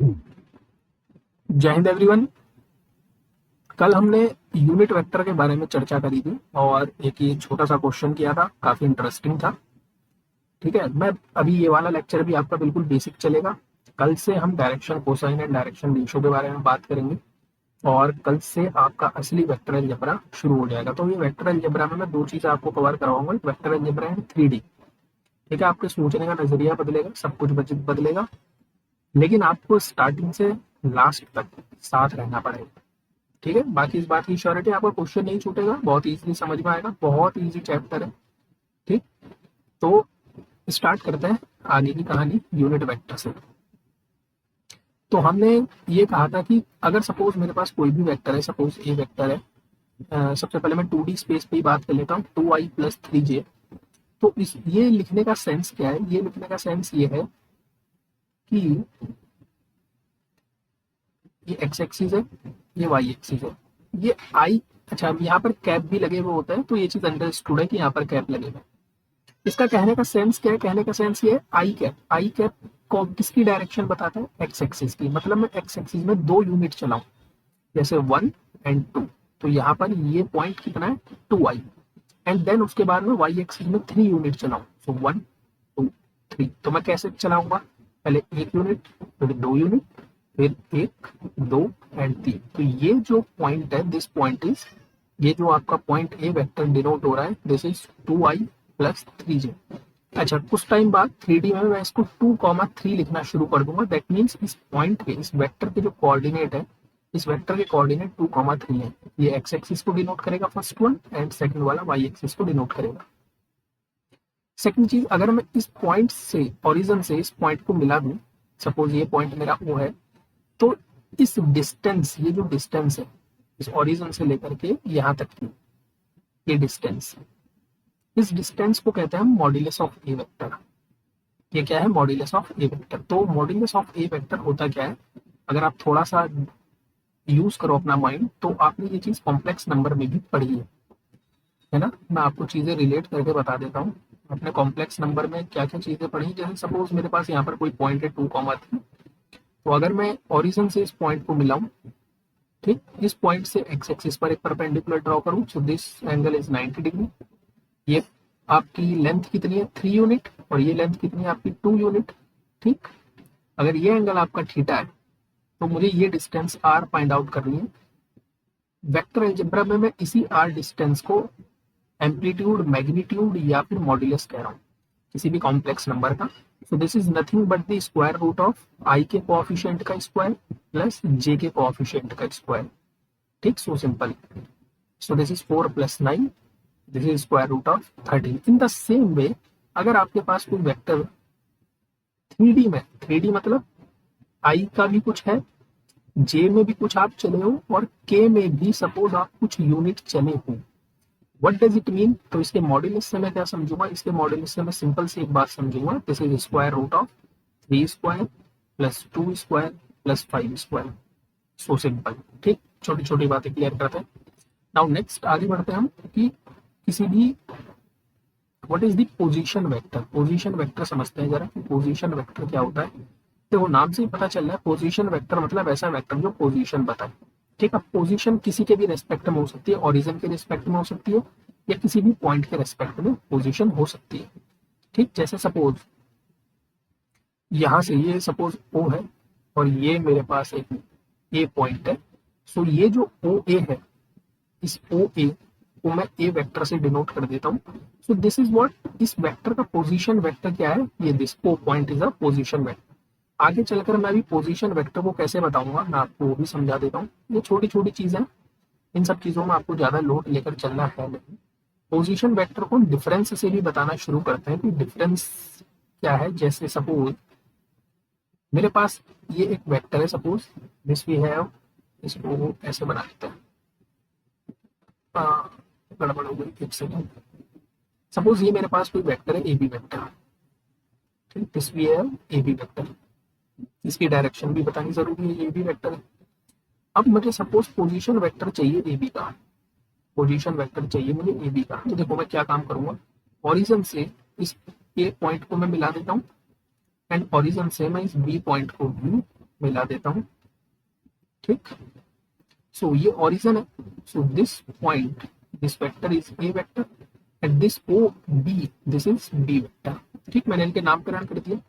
जय हिंद एवरीवन। कल हमने यूनिट वेक्टर के बारे में चर्चा करी थी और एक ये छोटा सा क्वेश्चन किया था, काफी इंटरेस्टिंग था। ठीक है, मैं अभी ये वाला लेक्चर भी आपका बिल्कुल बेसिक चलेगा। कल से हम direction cosine and direction ratio के बारे में बात करेंगे और कल से आपका असली वेक्टर अलजेब्रा शुरू हो जाएगा। तो ये वेक्टर अलजेब्रा में मैं दो चीजें आपको कवर कराऊंगा, वेक्टर अलजेब्रा एंड 3D। ठीक है, आपके सोचने का नजरिया बदलेगा, सब कुछ बदलेगा, लेकिन आपको स्टार्टिंग से लास्ट तक साथ रहना पड़ेगा। ठीक है, बाकी इस बात की श्योरिटी, आपका क्वेश्चन नहीं छूटेगा, बहुत इजीली समझ में आएगा, बहुत इजी चैप्टर है। ठीक, तो स्टार्ट करते हैं आगे की कहानी यूनिट वेक्टर से। तो हमने ये कहा था कि अगर सपोज मेरे पास कोई भी वेक्टर है, सपोज ए वेक्टर है। सबसे पहले मैं 2D स्पेस पे ही बात कर लेता हूँ, 2i प्लस 3j। तो इस ये लिखने का सेंस क्या है? ये लिखने का सेंस ये है कि ये एक्स एक्सिस है, ये वाई एक्सिस है, ये आई। अच्छा, अब यहाँ पर कैप भी लगे हुए होता है, तो ये चीज अंडरस्टूड है कि यहाँ पर कैप लगेगा। इसका कहने का सेंस क्या है? कहने का सेंस ये है, आई कैप। आई कैप को किसकी डायरेक्शन बताता है? एक्स एक्सिस की। मतलब मैं एक्स एक्सिस में दो यूनिट चलाऊं, जैसे 1 और 2। तो यहाँ पर ये पॉइंट कितना है? 2i। एंड देन उसके बाद में वाई एक्सिस में 3 यूनिट चलाऊं, सो 1 2 3। तो मैं कैसे चलाऊंगा? पहले 1 यूनिट, फिर 2 यूनिट, फिर 1 2 एंड 3। तो ये जो पॉइंट है, दिस पॉइंट इज, ये जो आपका पॉइंट ए वेक्टर डिनोट हो रहा है, this is 2i plus 3j। अच्छा, कुछ टाइम बाद 3D में मैं इसको 2,3 लिखना शुरू कर दूंगा। दैट मीन्स इस पॉइंट के, इस वेक्टर के जो कोऑर्डिनेट है, इस वेक्टर के कोऑर्डिनेट 2,3 है। ये एक्स एक्सिस को डिनोट करेगा फर्स्ट वन, एंड सेकंड वाला वाई एक्सिस को डिनोट करेगा। सेकंड चीज, अगर मैं इस पॉइंट से, ओरिजिन से इस पॉइंट को मिला दूं, सपोज ये पॉइंट मेरा ओ है, तो इस डिस्टेंस, ये जो डिस्टेंस है इस ओरिजिन से लेकर के यहाँ तक की, ये डिस्टेंस, इस डिस्टेंस को कहते हैं हम मॉड्यूलस ऑफ ए वेक्टर। ये क्या है? Modulus of A vector. तो मॉड्यूलस ऑफ ए वेक्टर होता क्या है? अगर आप थोड़ा सा यूज करो अपना माइंड, तो आपने ये चीज कॉम्प्लेक्स नंबर में भी पढ़ी है ना? मैं आपको चीजें रिलेट करके बता देता हूँ। अपने कॉम्प्लेक्स नंबर में क्या क्या चीजें पढ़ी, जैसे सपोज मेरे पास यहाँ पर कोई पॉइंट है 2,3। तो अगर मैं ओरिजिन से इस पॉइंट को मिलाऊं, ठीक, इस पॉइंट से एक्स एक्सिस पर एक परपेंडिकुलर ड्रॉ करूं, so this angle is 90 degree. ये आपकी लेंथ कितनी है? 3 यूनिट। और ये लेंथ कितनी है आपकी? 2 यूनिट। ठीक, अगर ये एंगल आपका थीटा है, तो मुझे ये डिस्टेंस आर फाइंड आउट करनी है। वेक्टर अलजेब्रा में मैं इसी आर डिस्टेंस को एम्पलीट्यूड, मैग्नीट्यूड या फिर मॉड्यूलस कह रहा हूँ, किसी भी कॉम्प्लेक्स नंबर का। So this is nothing but the square root of i के कोएफिशिएंट का स्क्वायर प्लस जे के कोएफिशिएंट का स्क्वायर। ठीक, so simple. So this is 4 + 9, this is square root of 13। In the same way, अगर आपके पास कोई vector 3D में, 3D मतलब आई का भी कुछ है, जे में भी कुछ आप चले हो, और के में भी सपोज आप कुछ यूनिट चले हो, व्हाट डज इट मीन? तो इसके मॉड्यूलस से मैं क्या समझूंगा? इसके मॉड्यूलस से मैं सिंपल सी एक बात समझूंगा, this is square root of 3 square plus 2 square plus 5 square. So simple. ठीक, छोटी छोटी बातें क्लियर करते हैं। नाउ नेक्स्ट आगे बढ़ते हैं हम कि किसी भी, what is the position vector? Position vector समझते हैं जरा, पोजीशन वेक्टर क्या होता है। देखो, नाम से ही पता चल रहा है, पोजीशन वेक्टर मतलब ऐसा वेक्टर जो पोजीशन बताए। ठीक है, पोजीशन किसी के भी रेस्पेक्ट में हो सकती है, ओरिजिन के रेस्पेक्ट में हो सकती है, या किसी भी पॉइंट के रेस्पेक्ट में पोजीशन हो सकती है। ठीक, जैसे सपोज यहां से ये सपोज ओ है, और ये मेरे पास एक ए पॉइंट है। सो ये जो ओ ए है, इस ओ ए को मैं ए वेक्टर से डिनोट कर देता हूँ। सो दिस इज व्हाट, इस वेक्टर का पोजीशन वेक्टर क्या है? ये this O point is a position vector. आगे चलकर मैं अभी पोजीशन वेक्टर को कैसे बताऊंगा, मैं आपको वो भी समझा देता हूँ। ये छोटी छोटी चीजें, इन सब चीजों में आपको ज्यादा लोड लेकर चलना है नहीं। पोजीशन वेक्टर को डिफरेंस से भी बताना शुरू करते हैं कि डिफरेंस क्या है। जैसे सपोज मेरे पास ये एक वेक्टर है, सपोज दिस वी हैव, इसको ऐसे बना लेते हैं। गड़बड़ हो गई, एक सेकेंड। सपोज ये मेरे पास कोई वेक्टर है, ए बी वेक्टर। ठीक, this we have A B vector. इसकी डायरेक्शन भी बतानी जरूरी है, ये भी वेक्टर है। अब मुझे सपोज पोजीशन वेक्टर चाहिए ए बी का, पोजीशन वेक्टर चाहिए मुझे ए बी का। तो देखो मैं क्या काम करूंगा, ओरिजिन से इस ए पॉइंट को मैं मिला देता हूँ, एंड ओरिजिन से मैं इस बी पॉइंट को भी मिला देता हूँ, ठीक। सो ये ओरिजिन है, so this point, this vector is A vector and this O B, this is B vector, ठीक। मैंने इनके नामकरण कर दिया,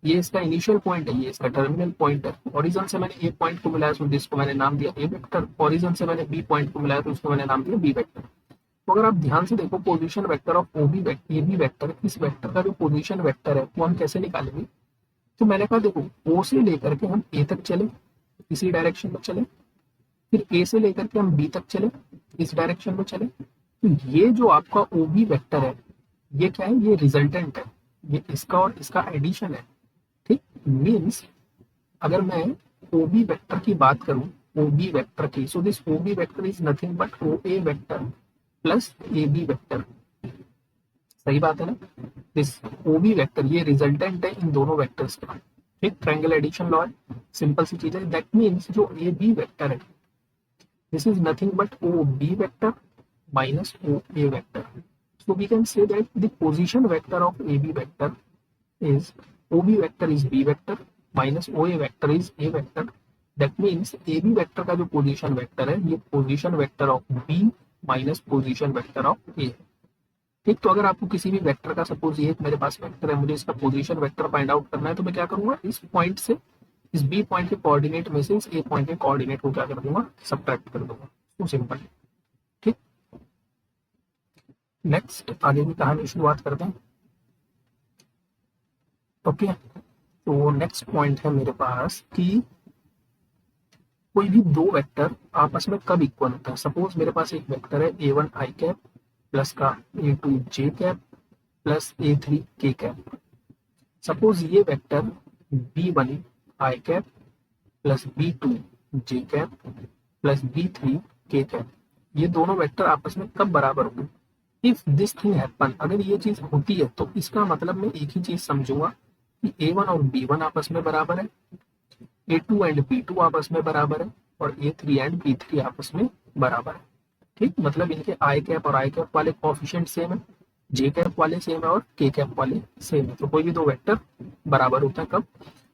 ये इसका इनिशियल पॉइंट है, ये इसका टर्मिनल पॉइंट है। ओरिजिन से मैंने ए पॉइंट को मिलाया, सो दिस को मैंने नाम दिया ए वेक्टर। ओरिजिन से मैंने बी पॉइंट को मिलाया, तो उसको मैंने नाम दिया बी वेक्टर। तो अगर आप ध्यान से देखो, position vector of O B vector, A B vector, इस वेक्टर का जो पोजीशन वेक्टर है वो हम कैसे निकालेंगे। तो मैंने कहा देखो, ओ से लेकर के हम ए तक चले, इसी डायरेक्शन में चले, फिर ए से लेकर के हम बी तक चले, इस डायरेक्शन में चले, तो ये जो आपका ओ बी वेक्टर है, ये क्या है, ये रिजल्टेंट है, ये इसका और इसका एडिशन है, ठीक। मीन्स अगर मैं ओ बी वेक्टर की बात करूं, ओ बी वेक्टर की, so this O B vector is nothing but O A vector plus A B vector, सही बात है ना। दिस ओ बी वेक्टर ये रिजल्टेंट है इन दोनों वेक्टर्स का, ठीक। ट्रायंगल एडिशन लॉ है, सिंपल सी चीज है। दैट मीन्स जो ए बी वेक्टर है, this is nothing but O B vector minus O A vector. So we can say that the position vector of AB vector is OB vector is B vector minus OA vector is A vector. That means AB vector का जो position vector है, ये position vector of B minus position vector of A, ठीक। तो अगर आपको किसी भी वेक्टर का, सपोज ये मेरे पास वेक्टर है, मुझे इसका पोजीशन वेक्टर फाइंड आउट करना है, तो मैं क्या करूंगा, इस पॉइंट से, इस बी पॉइंट के कोऑर्डिनेट में से इस ए पॉइंट के कोऑर्डिनेट को क्या कर दूंगा, सबट्रैक्ट कर दूंगा, तो सिंपल, ठीक। नेक्स्ट आगे की कहानी शुरुआत करते हैं, ओके। तो नेक्स्ट पॉइंट है मेरे पास कि कोई भी दो वेक्टर आपस में कब इक्वल होता है। सपोज मेरे पास एक वेक्टर है a1 i कैप प्लस का a2 j cap plus a3 k cap. Suppose ये vector b1 i cap plus b2 j cap plus b3 k cap, ये दोनों वेक्टर आपस में कब बराबर होंगे। इफ दिस थिंग हैपन, अगर ये चीज होती है तो इसका मतलब मैं एक ही चीज समझूंगा कि a1 और b1 आपस में बराबर है, a2 एंड b2 आपस में बराबर है, और a3 एंड b3 आपस में बराबर है, ठीक। मतलब इनके आई कैप और आई कैप वाले कोफिशिएंट सेम है, जे कैप वाले सेम है और के कैप वाले सेम है। तो कोई भी दो वेक्टर बराबर होता है कब,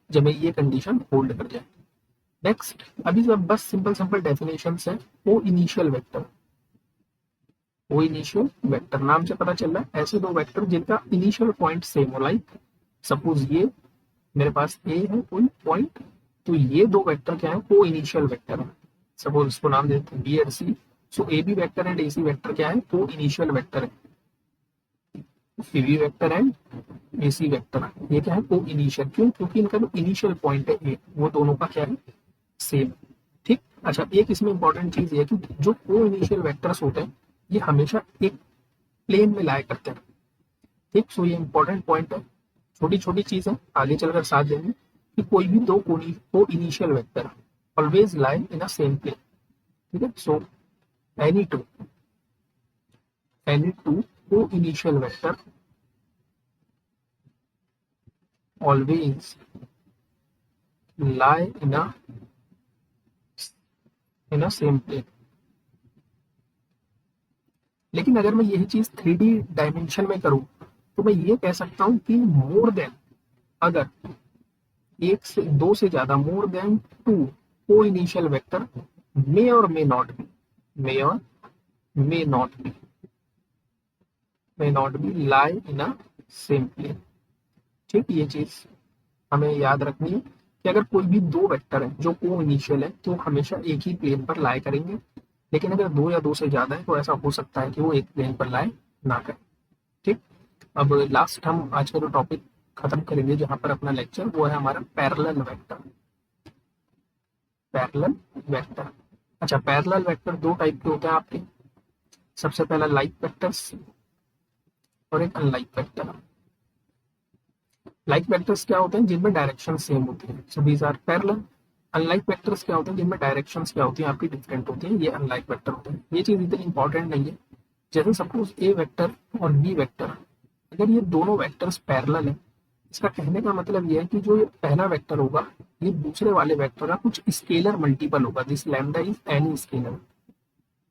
जब ये कंडीशन होल्ड कर जाए। नेक्स्ट, अभी सब बस सिंपल सिंपल डेफिनेशन है। ओ इनिशियल वेक्टर, ओ इनिशियल वेक्टर नाम से पता चल रहा है ऐसे दो वेक्टर जिनका इनिशियल पॉइंट सेम हो, लाइक सपोज ये मेरे पास ए है कोई पॉइंट, तो ये दो वेक्टर क्या है, को इनिशियल वेक्टर है। सपोज इसको नाम देते हैं B and C. So A B vector and A C vector क्या है, को इनिशियल वेक्टर है। A B vector and A C vector ये क्या है, को इनिशियल, क्यों, क्योंकि इनका जो इनिशियल पॉइंट है ए, वो दोनों का क्या है, सेम, ठीक। अच्छा, एक इसमें इंपॉर्टेंट चीज ये कि जो को इनिशियल वेक्टर्स होते हैं ये हमेशा एक प्लेन में लाया करते हैं, ठीक। सो ये इंपॉर्टेंट पॉइंट है, छोटी छोटी चीज है, आगे चलकर साथ देंगे कि कोई भी दो coinitial vector always lie in a same plane, ठीक है। So any two coinitial vector always lie in a same plane. लेकिन अगर मैं यही चीज 3D डायमेंशन में करूं तो मैं ये कह सकता हूं कि मोर देन, अगर एक से दो से ज्यादा, more than two coinitial vector may or may not be, may or may not be lie in a same plane, ठीक। ये चीज हमें याद रखनी है कि अगर कोई भी दो वेक्टर है जो को इनिशियल है तो हमेशा एक ही प्लेन पर लाई करेंगे, लेकिन अगर दो या दो से ज्यादा है तो ऐसा हो सकता है कि वो एक प्लेन पर लाई ना करें, ठीक। अब लास्ट हम आज का जो टॉपिक खत्म करेंगे जहां पर अपना लेक्चर, वो है हमारा पैरेलल वेक्टर। पैरेलल वेक्टर, अच्छा, पैरेलल वेक्टर दो टाइप के होते हैं आपके। सबसे पहला लाइक वेक्टर्स और एक अनलाइक वेक्टर। लाइक वेक्टर्स क्या होते हैं, जिनमें डायरेक्शन सेम होती है, so these are parallel. Unlike vectors क्या होते हैं, जिनमें डायरेक्शंस क्या होती हैं आपकी डिफरेंट होती है, ये अनलाइक वेक्टर होते हैं। ये चीज इतनी इंपॉर्टेंट नहीं है। जैसे सपोज ए वेक्टर और बी वेक्टर, अगर ये दोनों वेक्टर्स पैरेलल है, इसका कहने का मतलब ये है कि जो ये पहला वेक्टर होगा ये दूसरे वाले वेक्टर का कुछ स्केलर मल्टीपल होगा। This lambda is any scalar,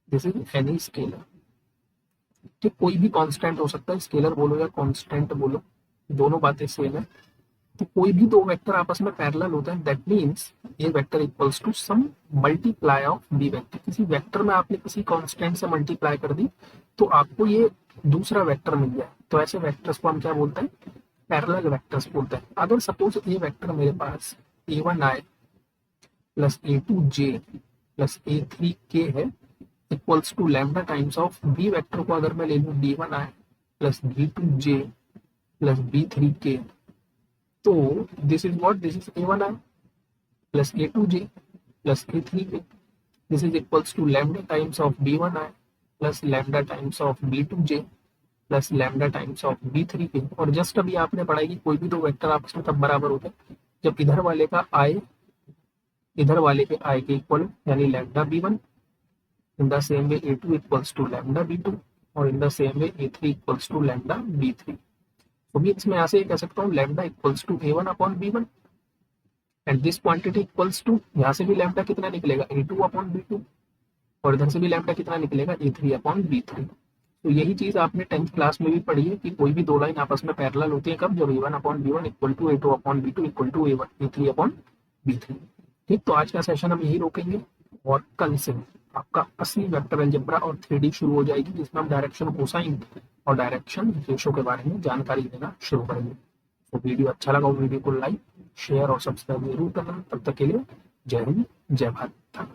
this is any scalar, ठीक। कोई भी कांस्टेंट हो सकता है, स्केलर बोलो या कांस्टेंट बोलो, दोनों बातें सेम है। तो कोई भी दो वेक्टर आपस में पैरेलल होता है, that means A vector equals to some multiply of B vector. किसी वेक्टर में आपने किसी कांस्टेंट से मल्टीप्लाई कर दी तो आपको ये दूसरा वेक्टर मिल जाए, तो ऐसे वेक्टर्स को हम क्या बोलते हैं, पैरेलल वेक्टर्स बोलते हैं। अगर सपोज ए वेक्टर मेरे पास a1i plus a2j plus a3k है equals to lambda times of B vector को अगर मैं ले लूँ b1i plus b2j plus b3k, तो this is what, this is a1i plus a2j plus a3k, this is equals to lambda times of b1i plus lambda times of b2j plus lambda times of b3k। और just अभी आपने पढ़ा कि कोई भी दो vector आपस में तब बराबर होते हैं जब इधर वाले का i इधर वाले के i के इक्वल, यानी lambda b1, in the same way a2 equals to lambda b2 और in the same way a3 equals to lambda b3। तो भी इसमें यहाँ से कह सकता हूँ lambda equals to a1 upon b1 and this quantity equals to, यहाँ से भी लैम्डा कितना निकलेगा a2 अपॉन b2 और इधर से भी लैम्डा कितना निकलेगा a3 अपॉन b3। तो यही चीज आपने 10th क्लास में भी पढ़ी है कि कोई भी दो लाइन आपस में पैरेलल होती है कब, जब a1 upon b1 equal to a2 upon b2 equal to a3 upon b3। ठीक, तो आज का सेशन हम यही रोकेंगे और कल से आपका असली वेक्टर अलजेब्रा और 3D शुरू हो जाएगी, जिसमें हम डायरेक्शन कोसाइन और डायरेक्शन रेशो के बारे में जानकारी देना शुरू करेंगे। तो वीडियो अच्छा लगा वीडियो को लाइक शेयर और सब्सक्राइब जरूर करना। तब तक के लिए जय हिंद जय भारत।